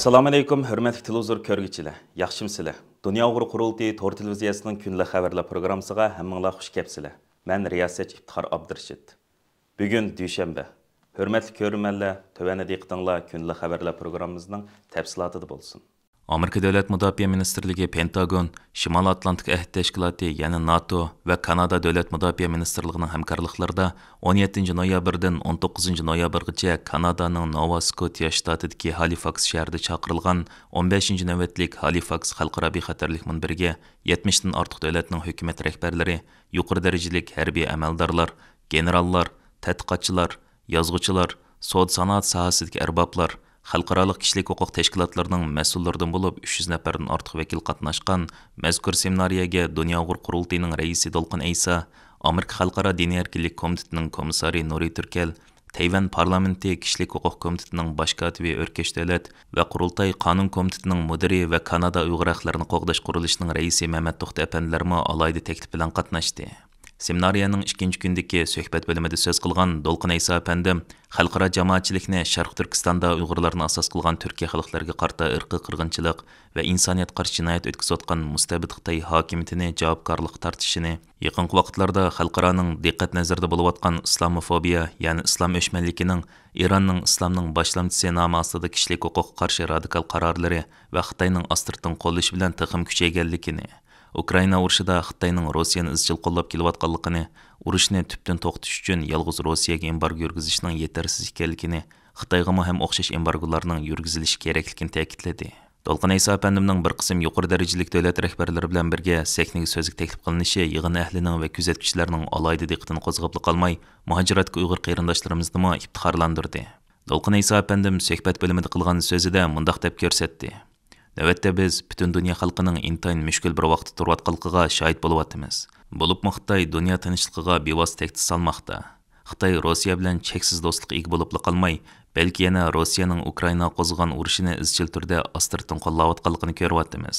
Assalamu alaykum, hörmətli televizor көрgüçiler. Yaxşımsızlar. Dünya Uğur Qurultayı Tor televiziyasının günlük xəbərlər proqramısına həmminglar xoş gəlibsizlər. Mən Riyasət İftixar Abdurşid. Bugün düşənbə. Hörmətli görürmənlər, tövəndə diqqətinizlər günlük xəbərlər proqramımızın təfsilatıda bolsun. Amerika Dövlət Müdafiə Ministerliyi Pentagon, Şimal Atlantik Əhd Təşkilatı, yəni NATO və Kanada Dövlət Müdafiə Ministerliğinin həmkarlıqlarında 17 noyabrdan 19 noyabrgacha Kanadaning Nova Scotia shtatidagi Halifax shahrida chaqirilgan 15 navbatlik Halifax xalqaro bexatarlik munbiriga 70 dan ortiq davlatning hukumat rahbarlari, yuqori darajalik harbiy amaldorlar, generallar, tadqiqotchilar, yozuvchilar, savdo-sanoat sohasidagi arboblar, xalqarалық kişilik huquq təşkilatlarının məsullaridan bo'lib 300 nəfərdən artıq vəkil qatnaşqan məzkur seminariyaga Dünya Uğur Qurultayının rəisi Dolqun Eysa, Amerika Xalqara Dini Erkinlik Komitetinin komissari Nuri Türkel, Tayvan Parlamenti Kişilik Huquq Komitetinin baş katibi Örkeş Dövlət və Qurultay Qanun Komitetinin müdiri və Kanada Uyğur haqlarını qoğdaş quruluşunun rəisi Mehmet Toxta əpəndilərmi alayda təklif bilan qatnaşdı. Seminariyaning ikkinchi kundagi suhbat bo'limida so'z qilgan Dolqun Eysa apandim xalqaro jamoatchilikni Sharq Turkistonda Uyg'urlarni asos qilgan Turkiya xalqlariga qarta irqiy qirg'inchilik va insoniyat qarshi jinoyat o'tkazayotgan mustabid Xitoy hokimiyatini javobgarlikka tortishini, yaqinqi vaqtlarda xalqaroning diqqat nazarida bo'layotgan islomofobiya, ya'ni islom o'chmanligining Iranning islomning boshlamchisi nomi ostida kishilik huquqqa qarshi radikal qarorlari va Xitoyning astirtin qo'llashi bilan tiqim kuchayganligini, Ukraina urushida Xitoyning Rossiyani izchil qo'llab kelayotganligini, urushni tubdan to'xtatish uchun yolg'iz Rossiyaga embargo yurgizishning yetarsiz ekanligini, Xitoyga ham o'xshash embargolarning yurgizilishi kerakligini ta'kidladi. Dolqun Eysa apandimning bir qism yuqori darajalik davlat rahbarlari bilan birga sahnaga so'zlik taklif qilinishi yig'in ahlining va kuzatuvchilarning alayda diqqatini qo'zg'ab qolmay, muhojiratga Uyg'ur qarindoshlarimizni iftixorlantirdi. Dolqun Eysa apandim suhbat bo'limida qilgan so'zida mundaq deb ko'rsatdi. Navbatda biz butun dunyo xalqining intayin mushkul bir vaqtda turayotganligiga shohid bo'lyapmiz. Bo'libmi Xitoy dunyo tinchligiga bevosita tahdid solmoqda. Xitoy Rossiya bilan cheksiz do'stlikqa ega bo'lib qolmay, balki yana Rossiyaning Ukraina qo'zg'agan urushini izchil turda astirtin qo'llayotganligini ko'ryapmiz.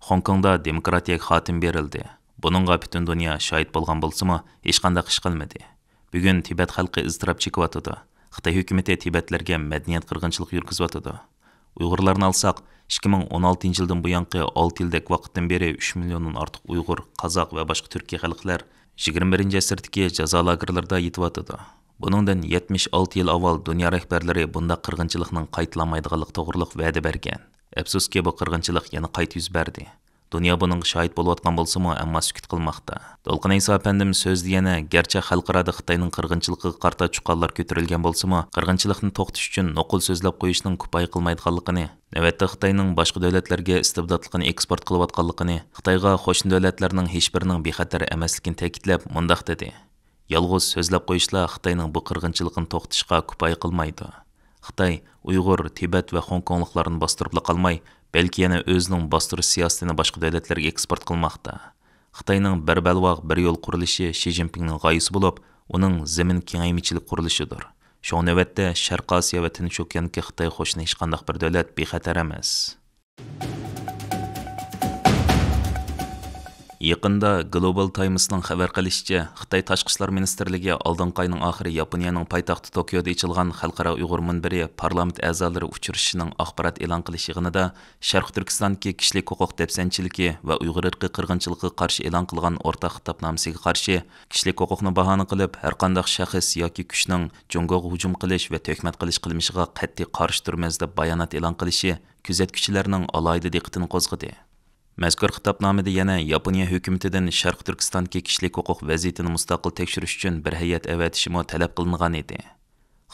Hong Kongda demokratiyaga xotim berildi. Buningga butun dunyo shohid bo'lgan bo'lsa-mu, hech qanday ish qilmadi. Bugun Tibet xalqi iztirob chekyapti. Xitoy hukumatı Tibetlarga madaniyat qirg'inchilik yurgizyapti. Uyg'urlarni alsaq, 2016 yıldan bu yanqı 6 yildek vaqtdan beri 3 milyondan artıq Uyghur, Qazaq və başqa Türkiyə xalqlar 21-ci əsrdəki cəza lagerlərdə yetivatıdı. Bunundan 76 yıl avval dünya rəhbərləri bunda qırğınçılıqның qaytılanmaydıqlıq toğruluq vədə bərgən. Əfsuski bu qırğınçılıq yana qayt yüz berdi. Dünya bunun şahid bo'lib bolsa-mu, ammo sukut qilmoqda. Dolqun Eysa apandim so'zda yana garchi xalqarada Xitoyning qirg'inchiligiga qarta chuqonlar ko'tarilgan bolsa-mu, qirg'inchilikni to'xtatish uchun nuqul so'zlab qo'yishning kupay qilmaydiganligini, navbatda Xitoyning boshqa davlatlarga istibdodlikni eksport qilayotganligini, Xitoyga qo'shni davlatlarning hech birining bexatar emasligini ta'kidlab, mundaq dedi. Yolg'iz so'zlab qo'yishlar Xitoyning bu qirg'inchilikni to'xtatishga kupay qilmaydi. Xitoy Uyg'ur, Tibet va Hong Kongliklarni bostirib qolmay, balki yana o'zining bostirish siyosatini boshqa davlatlarga eksport qilmoqda. Xitoyning bir balvoq bir yo'l qurilishi Shi Jinpingning g'oyasi bo'lib, uning zamin kengaymichilik qurilishidir. Shu navbatda Sharq Osiyo va Tinch okeanga Xitoy qo'shni hech qanday bir davlat bexatar emas. Yaqında Global Times'ning xabar qilishicha, Xitoy Tashqi ishlar ministrligi oldingi oyning oxiri Yaponiyaning poytaxti Tokioda ochilgan xalqaro Uyg'ur munbiri parlament a'zolari uchrashishining axborot e'lon qilish yig'inida Sharq Turkistondagi kishilik huquq dafsanchiligi va Uyg'ur irqiy qirg'inchiligiga qarshi e'lon qilgan o'rtaq xitobnomasiga qarshi kishilik huquqni bahona qilib, har qanday shaxs yoki kuchning Jungoga hujum qilish va tuhmat qilish qilmishiga qat'iy qarshi turmiz deb bayonot e'lon qilishi kuzatuvchilarning alohida diqqatini qo'zg'adi. Mazkur xitobnomada yana Yaponiya hukumatidan Sharq Turkistondagi kishilik huquq vaziyatini mustaqil tekshirish uchun bir hay'at avatishimi talab qilingan edi.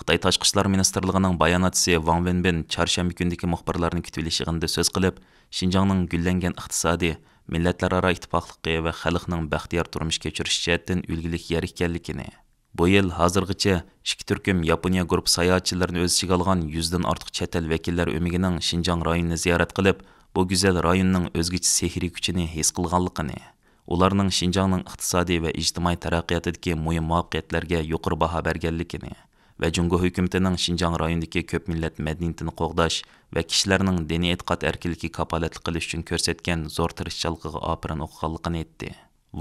Xitoy Tashqi ishlar ministrligining bayonotchisi Wang Wenbin chorshanba kundagi muxbirlarni kutilish yig'inida so'z qilib, Xinjiangning gullangan iqtisodiy, millatlararo ittifoqligi va xalqning baxtiyor turmush kechirish jihatdan ulgulik yer ekanligini, bu yil hozirgacha ikki turkum Yaponiya guruh sayohatchilarini o'z ichiga olgan 100 dan ortiq chet el vakillari o'migining Xinjiang rayonini ziyorat qilib, bu güzel rayonning o'zgacha sehriy kuchini his qilganligini, ularning Xinjiangning iqtisodiy va ijtimoiy taraqqiyotidagi muhim muvaffaqiyatlarga yuqori baho berganligini va Jungo hukumatining Xinjiang rayonidagi ko'p millat madaniyatini qo'g'dash va kishilarning diniy e'tiqod erkinligiga kafolatlik qilish uchun ko'rsatgan zo'r tirishchilig'iga opirin o'qiganligini aytdi.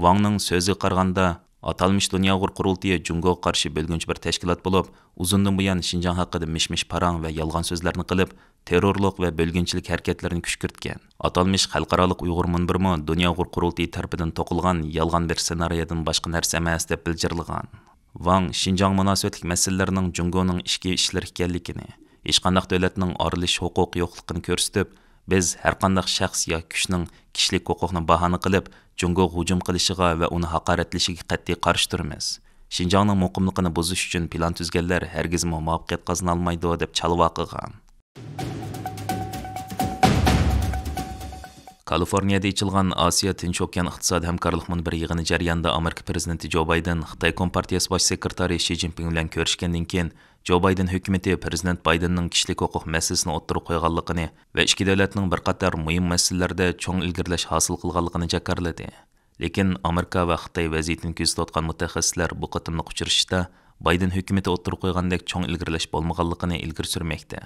Wangning so'ziga qaraganda, Atalmış Dünya Uyg'ur Qurultayı Jungoga qarshi bölgünç bir tashkilot bo'lib, uzundan buyon Şinjan haqida mish-mish parang va yolg'on so'zlarni qilib, terrorlik va bölgünçilik harakatlarini kuchkirtgan. Atalmış xalqarалық Uyg'ur munbirmi Dünya Uyg'ur Qurultayı tarafidan to'qilgan yolg'on bir ssenariyadan boshqa narsa emas deb bildirilgan. Wang Şinjan munosabatlik masalalarining Jungoning ichki ishlar ekanligini, hech qanday davlatning aralish huquqi yo'qligini ko'rsatib, biz har qanday shaxs yo kuchning kishilik huquqini bahona qilib, Jungo hujum qilishiga va uni haqoratlashiga qat'iy qarshi turamiz. Şinjanning muqimligini buzish uchun plan tuzganlar hargiz muvaffaqiyat qozona olmaydi deb chalvo qilgan. Kaliforniyada ichilgan Osiyo Tinch okean iqtisodiy hamkorlik munbiri yig'ini jarayonida Amerika prezidenti Jo Bayden Xitoy Kompartiyasi bosh sekretari Shi Jinping bilan ko'rishgandan keyin Jo Bayden hukumati prezident Baydenning kishilik huquq masalasini o'ttirib qo'yganligini va ikki davlatning bir qator muhim masalalarda cho'ng ilgirlash hosil qilganligini jakarladi. Lekin Amerika va Xitoy vaziyatini kuzatayotgan mutaxassislar bu qatimliq uchrashishda Bayden hukumati o'ttirib qo'ygandek cho'ng ilgirlash bo'lmaganligini ilgari surmoqda.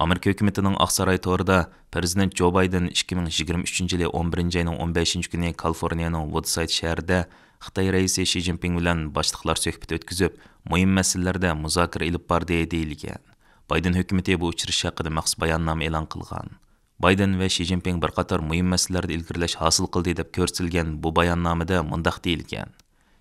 Amerika hukumatining Oqsaroy to'rida prezident Jo Bayden 2023 yili 11 ayning 15 kuni Kaliforniyaning Woodside shahrida Xitoy raisi Shi Jinping bilan boshliqlar suhbati o'tkazib, muhim masalalarda muzokara olib bordi deyilgan. Bayden hukumati bu uchrashish haqida maxsus bayonnoma e'lon qilgan. Bayden va Shi Jinping bir qator muhim masalalarda ilgirlash hosil qildi deb ko'rsatilgan bu bayonnomada mundaq deyilgan.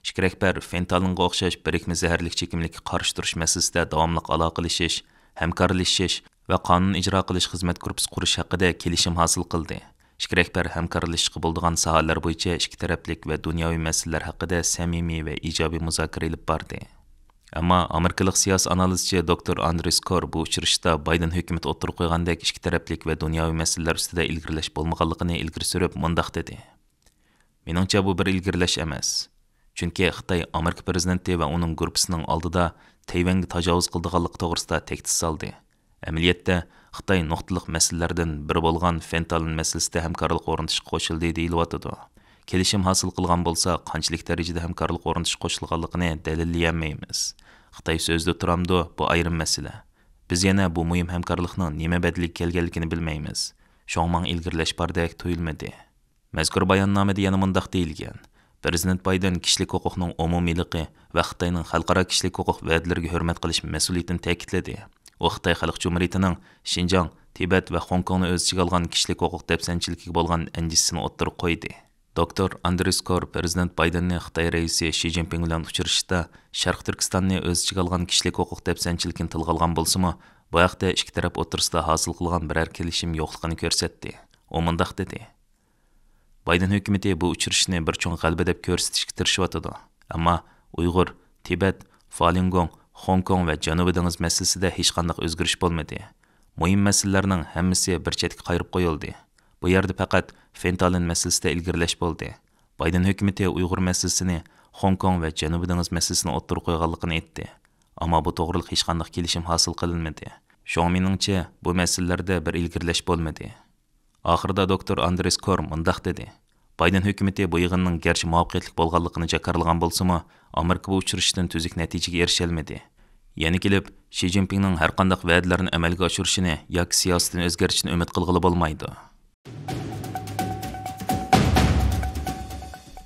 Ikki rahbar fentanilga o'xshash birikma zaharlik chekimlikka qarshi turish masalasida davomli aloqalashish, hamkorlashish va qonun ijro qilish xizmat guruhi qurish haqida kelishim hosil qildi. Ikki rahbar hamkorlashishga bo'ladigan sohalar bo'yicha ikki taraflik va dunyoviy masalalar haqida samimiy va ijobiy muzokara olib bordi. Ammo amerikalik siyosiy analizchi Dr. Andrew Skor bu uchrashda Bayden hukumati o'tirib qo'ygandek ikki taraflik va dunyoviy masalalar ustida ilgirlash bo'lmaganligini ilgari surib mundaq dedi. Meningcha bu bir ilgirlash emas. Chunki Xitoy Amerika prezidenti va uning guruhining oldida Tayvanga tajovuz qildiganligi to'g'risida tahdid soldi. Amaliyotda Xitoy nuqtaliq masalalardan biri bo'lgan fentanil masalasida hamkorlik o'rnatishga qo'shildi deyilyotdi. Kelishim hosil qilgan bo'lsa, qanchalik darajada hamkorlik o'rnatish qo'shilganligini dalillayolmaymiz. Xitoy so'zda turamdi, bu ayrim masala. Biz yana bu muhim hamkorlikning nima badaliga kelganligini bilmaymiz. Sho'ngmang ilgirlash bordek tuyulmadi. Mazkur bayonnomada yana mundaq deyilgan. Prezident Bayden kishilik huquqning umumiyligi va Xitoyning xalqaro kishilik huquq va'dalariga hurmat qilish mas'uliyatini ta'kidladi. U Xitoy Xalq Jumhuriyatining Şinjan, Tibet va Hong Kongni o'z ichiga olgan kishilik huquq dafsanchiligiga bo'lgan andishisini o'ttirib qo'ydi. Dr. Andrew Skor prezident Baydenni Xitoy raisi Shi Jinping bilan uchrashishda Sharq Turkistonni o'z ichiga olgan kishilik huquq dafsanchiligini tilga olgan bo'lsa-mu, bu haqda ikki taraf o'tirisida hosil qilgan biror kelishim yo'qligini ko'rsatdi. U mundaq dedi: Bayden hukumati bu uchrashishni bir cho'ng g'alaba deb ko'rsatishga tirishyapti. Ammo Uyg'ur, Tibet, Falun Gong, Hong Kong va Janubiy dengiz masalasida hech qanday o'zgarish bo'lmadi. Muhim masalalarning hammasi bir chetga qayirib qo'yildi. Bu yerda faqat fentanil masalasida ilgirlash bo'ldi. Bayden hukumati Uyg'ur masalasini, Hong Kong va Janubiy dengiz masalasini o'ttirib qo'yganligini aytdi. Ammo bu to'g'riliq hech qanday kelishim hosil qilinmadi. Sho'ng meningcha bu masalalarda bir ilgirlash bo'lmadi. Oxirida Dr. Andrew Skor mundaq dedi: Bayden hukumati bu yig'inning garchi muvaffaqiyatli bo'lganligini jakarlagan bo'lsa-mu, Amerika bu uchrashishdan tuzuk natijaga erisha olmadi. Yana kelib, Shi Jinpingning har qanday va'dalarini amalga oshirishini yoki siyosatini o'zgartirishni umid qilg'ili bo'lmaydi.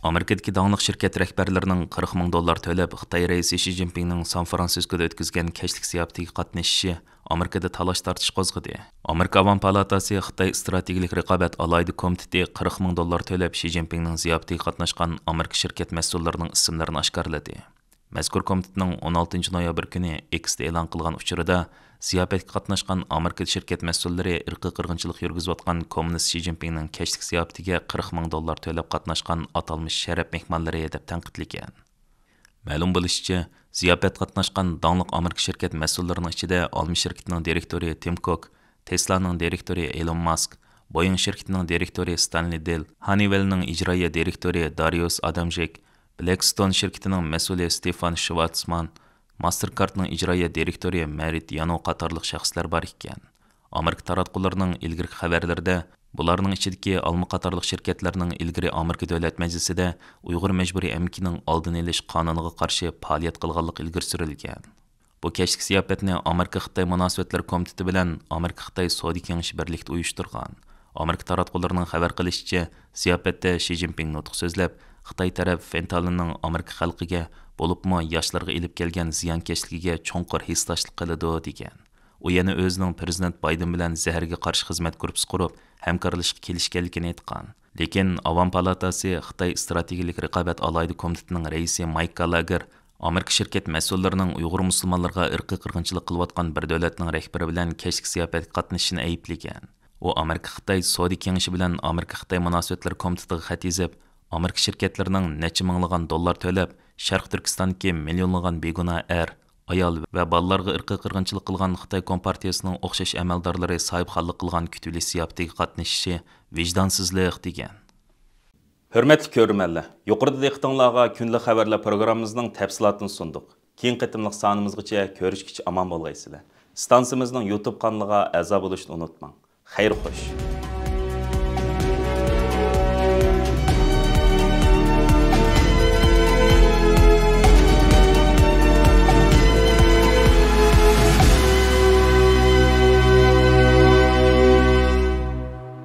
Amerikadagi danglik shirkat rahbarlarining $40,000 to'lab Xitoy raisi Shi Jinpingning San Fransiskoda o'tkazgan kashlik ziyofatiga qatnashishi Amerikada talash tortish qo'zg'adi. Amerika Avam palatasi Xitoy strategik raqobat alayida komiteti $40,000 to'lab Shi Jinpingning ziyofatiga qatnashgan Amerika shirkat mas'ullarining ismlarini oshkorladi. Mazkur komitetning 16 noyabr kuni X'da e'lon qilgan uchurida ziyofatga qatnashgan Amerika shirkat mas'ullari irqiy qirg'inchilik yurgizayotgan kommunist Shi Jinpingning kashlik ziyofatiga $40,000 to'lab qatnashgan atalmish sharaf mehmonlari deb tanqidlagan. Ma'lum bo'lishicha, ziyofatga qatnashgan danglik Amerika shirkat mas'ullarining ichida Almi shirkatining direktori Tim Cook, Tesla'ning direktori Elon Musk, Boeing shirkatining direktori Stanley Dell, Honeywell'ning ijroiya direktori Darius Adamczyk, Blackstone shirkatining mas'uli Stefan Schwarzman, Mastercardning ijroiya direktori Merit Yano qatorliq shaxslar bor ekan. Amerika taratqullarining ilgari xabarlarida bularning ichidagi Alma qatorliq shirkatlarning ilgari Amerika davlat majlisida Uyg'ur majburiy emkining oldini olish qonuniga qarshi faoliyat qilganligi ilgari surilgan. Bu kashlik ziyofatni Amerika Xitoy munosabatlar komiteti bilan Amerika Xitoy savdo kengashi birlikda uyushtirgan. Amerika taratqullarining xabar qilishicha, ziyofatda Shi Jinping nutq so'zlab, Xitoy taraf fentanilning Amerika xalqiga bo'libmi yoshlarga ilib kelgan ziyonkashligiga cho'nqur hissdoshlik qiladi degan. U yana o'zining prezident Bayden bilan zaharga qarshi xizmat guruhi qurib, hamkorlashishga kelishganligini aytgan. Lekin Avam palatasi Xitoy strategik raqobat alayda komitetining raisi Mike Gallagher Amerika şirket mas'ullarining Uyg'ur musulmonlarga irqiy qirg'inchilik qilayotgan bir davlatning rahbari bilan kechki ziyofatga qatnashishini ayblagan. U Amerika Xitoy Savdo kengashi bilan Amerika Xitoy munosabatlari komitetiga xat yozib, Amerika şirketlarining necha minglagan dollar to'lab, Sharq Turkistondagi millionlagan beguna ayol va bolalarga irqiy qirg'inchilik qilgan Xitoy kompartiyasining o'xshash amaldorlari sahibxonlik qilgan kutuvli ziyofatiga qatnashishi vijdonsizlik degan. Hürmetli körürmenler, yuqorida diqqatingizga kunlik xabarlar programmamızning tafsilotini sunduq. Keyin qitimliq sonimizgacha ko'rishgacha omon bo'lgaysizlar. Stansimizning YouTube kanaliga a'zo bo'lishni unutmang. Xayr xo'sh.